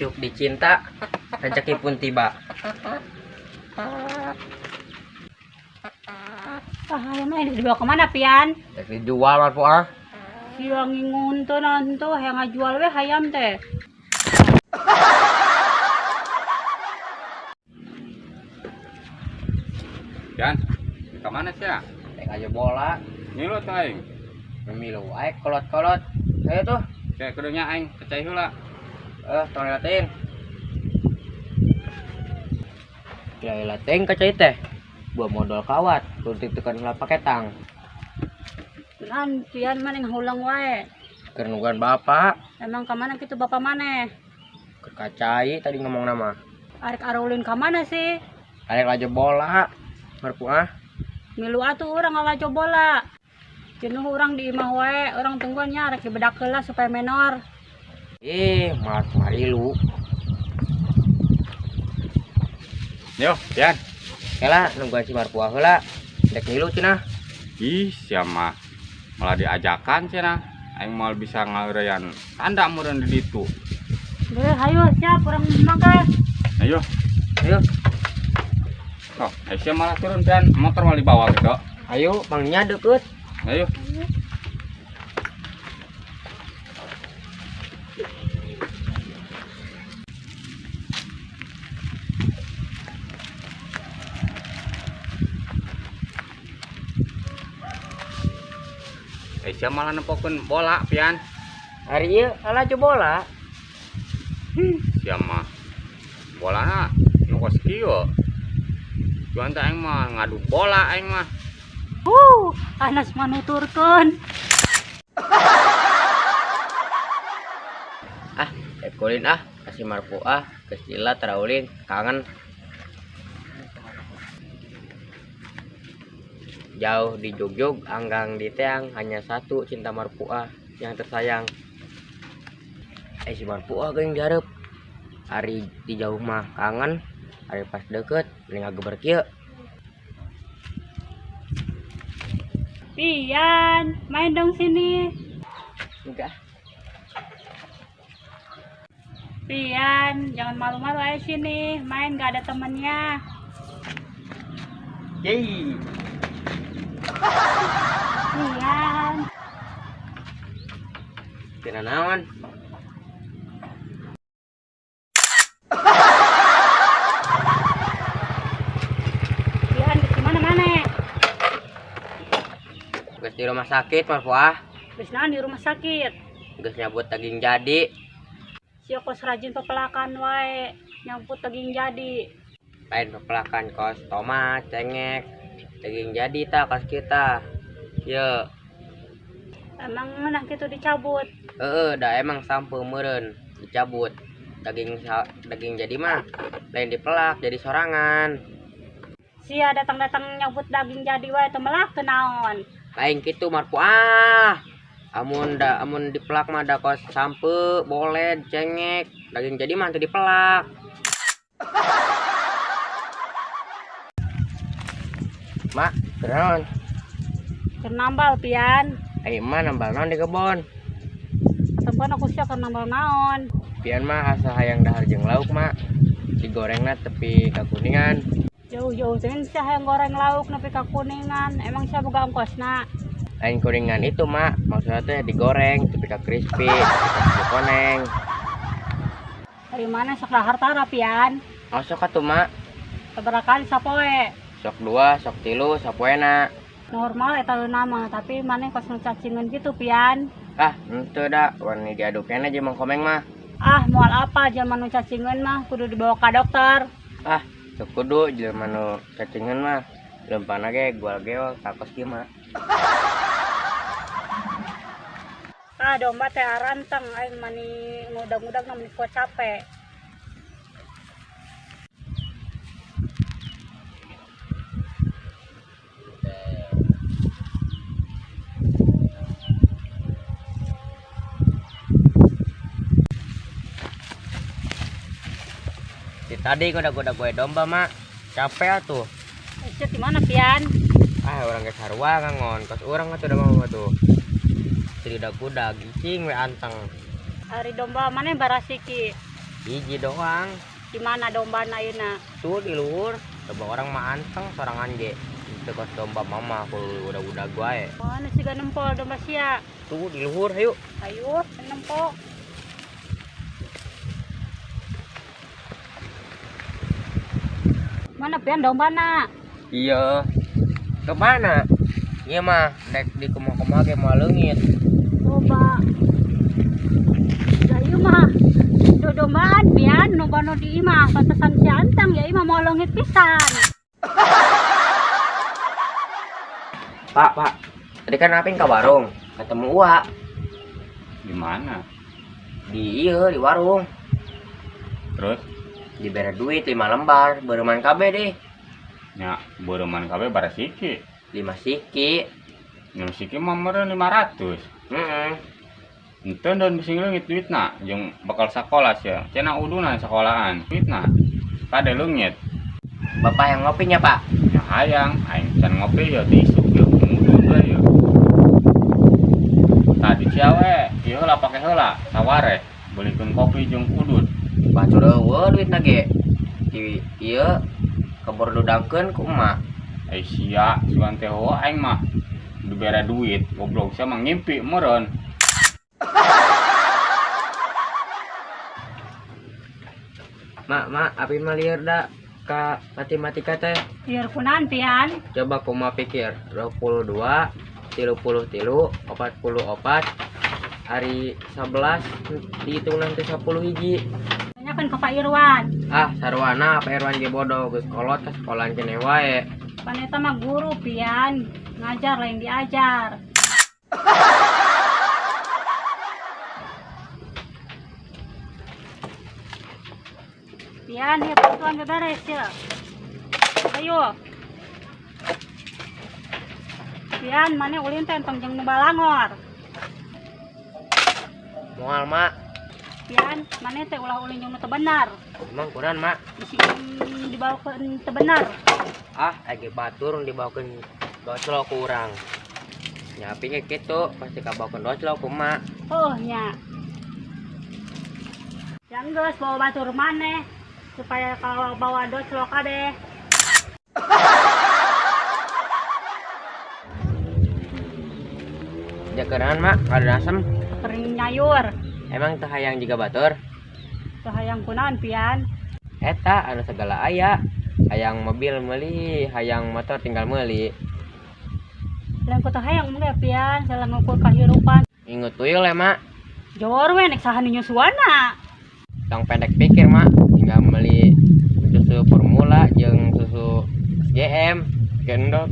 Pucuk dicinta, rezeki pun tiba. Ayam ini dibawa kemana pian? Tek dijual Marpo ah. Siang ngingun tuh nanti yang ngajual we hayam teh. Yan, kemana sih ya? Tek aja bola, Ngilu tuh aing. memilu wae kolot-kolot. Ayo tuh, Kayak kudunya aing kecai heula. tong liatin. Ya lateng kacai teh. Buah modal kawat, kudu tekan heula paketang. Nan pian mana yang hulang wae. Keur nungguan bapak, Emang kemana gitu bapak mana? keur kacai tadi ngomong nama. Arek arulin kemana sih? Arek aja bola. Marpo ah. Milu atuh orang ngalajo bola. Jenuh orang di imah wae, orang tungguannya arek dibedak heula supaya menor. Malah marilu. Yo, Yan. Kela nungguan si Marpo heula. Dek ngilu cenah. Ih, siapa malah diajakan cenah. Aing mau bisa ngeureyan tanda meureun di ditu. Deh, hayo siap orang mangga. Ayo. Ayo, Oh, Aisyah malah turun dan motor malah dibawa gitu. ayo mangnya deket. Ayo. Aisyah malah nempokeun bola pian. Hari ieu aja bola. Siapa bolana nu kos kieu. Cuman teh aing mah ngadu bola aing mah. Anas manuturkeun. Ekulin kasih Marpo kesila terawulin kangen. Jauh di Jogjog, anggang di Teang, hanya satu cinta Marpo yang tersayang. Si Marpo geuning dihareup. Hari di jauh mah kangen, hari pas deket mending ngageber kieu. Pian, main dong sini. Enggak. Pian, jangan malu-malu aja sini. Main gak ada temennya. Yeay. Pian. Tina naon? Pian, di mana-mana. Geus di rumah sakit Marpo Bisnaan di rumah sakit. Geus nyabut daging jadi. Si kos rajin pepelakan wae. Nyambut daging jadi. Lain pepelakan kos tomat, cengek, daging jadi kos kita. Ye, Emang nah gitu dicabut. dah emang sampai meureun dicabut. Daging jadi mah lain dipelak jadi sorangan. Sia datang-datang nyambut daging jadi wae teu melak teu naon. Lain kitu Marpo amun dipelak mah da kos sampe boleh cengek. Daging jadi mah teu dipelak. Mak, kenaon? Keur nambal pian. Mah nambal naon di kebon. Tempat aku sia keur nambal naon. Pian mah asa hayang dahar jeung lauk mak. Digorengna tepi kakuningan. Jauh-jauh teh sia hayang goreng lauk nepi ka kuningan. Emang sia boga ongkosna. Lain kuningan itu mak, maksudnya teh digoreng tepi ka crispy, tepi ka koneng. Dari mana sok dahar tara pian? Sok atuh mak, Sabaraha kali sapoe. sok 2, sok 3 sapoena. Normal eta nama, tapi mana kos nu cacingan gitu pian. Henteu da, warni diaduk kene aja Mang Komeng mah. Moal apa zaman nu cacingan mah kudu dibawa ka dokter. Teu kudu jelema nu cacingan mah. Leumpana ge gual geol ka kos kieu mah. Domba teh aranteng aing mani ngudag-ngudag na mani kuat capek. Tadi goda-goda gue domba mak, capek atuh. Di mana pian? Orang ge sarua ngangon, kos urang atuh da mah tuh. Jadi kuda gicing we anteng. Hari domba mana barasiki? hiji doang. Di mana domba ayeuna? Tuh di luhur coba orang mah anteng sorangan ge itu kos domba mama kalau udah gua Mana sih gak nempol domba sia? tuh di luhur ayo. Ayo, nempol. Mana pian domba na? Iya kemana iya mah dek di kemah ge mau leungit. Domba. Ayo mah. Do dombaan pian domba no di imah pantesan si antang ya imah mau lengit pisan. Pak tadi kan aping ke warung ketemu Uwa Di mana? di di warung Terus diberi duit 5 lembar bereman KB deh nya beureman kabeh barasiki. 5 siki. Nya siki mah meureun 500. Ente dan bisa leungit duitna jeung bakal sakola sia. Cenah uduna sekolahan. Duitna kade leungit. Bapak yang ngopinya Pak. Ya hayang aing can ngopi ya diisuk ya ngudud we ya. Tadi ciawe, ieu heula pake heula saware beulikeun kopi jeung udud. Bacur eueuh duitna ge di ieu kebor dudangkeun ku emak. Sia sugan teh aing mah dibere duit goblok sia mah ngimpi meureun. Mak api mah lieur da ka matematika teh. Biar kunan pian. Coba kumaha pikir 22 33 44 hari 11 dihitung nanti 10 hiji. Tanyakan ke Pak Irwan. Sarwana Pak Irwan ge bodoh geus kolot ka sekolahan keneh wae. Pan eta mah guru pian. Ngajar lain diajar. Pian, ya tuan beberes ya. Ayo. Pian, mana ulin teh entong jeung nu balangor. Moal mak. Pian, mana teh ulah ulin jeung nu teu benar. Emang kuran mak. Bisi dibawakeun teu benar. Lagi batur dibawakeun doclo ku urang. Nya api ge kitu pasti kabawakeun doclo ku mak. Oh nya. Yang geus bawa batur maneh supaya kalau bawa doclo kabeh. Jakeran mak kada asem. Kering nyayur. Emang teu hayang jiga batur? Teu hayang kunaon pian? Eta anu segala aya. Hayang mobil meuli, hayang motor tinggal meuli. Lain ku teu hayang mah pian, salah ngukur kahirupan. Inget tuyul ya mak. Jor we nek saha nu nyusuana. Tong pendek pikir mak, tinggal meuli susu formula jeung susu SGM gendot.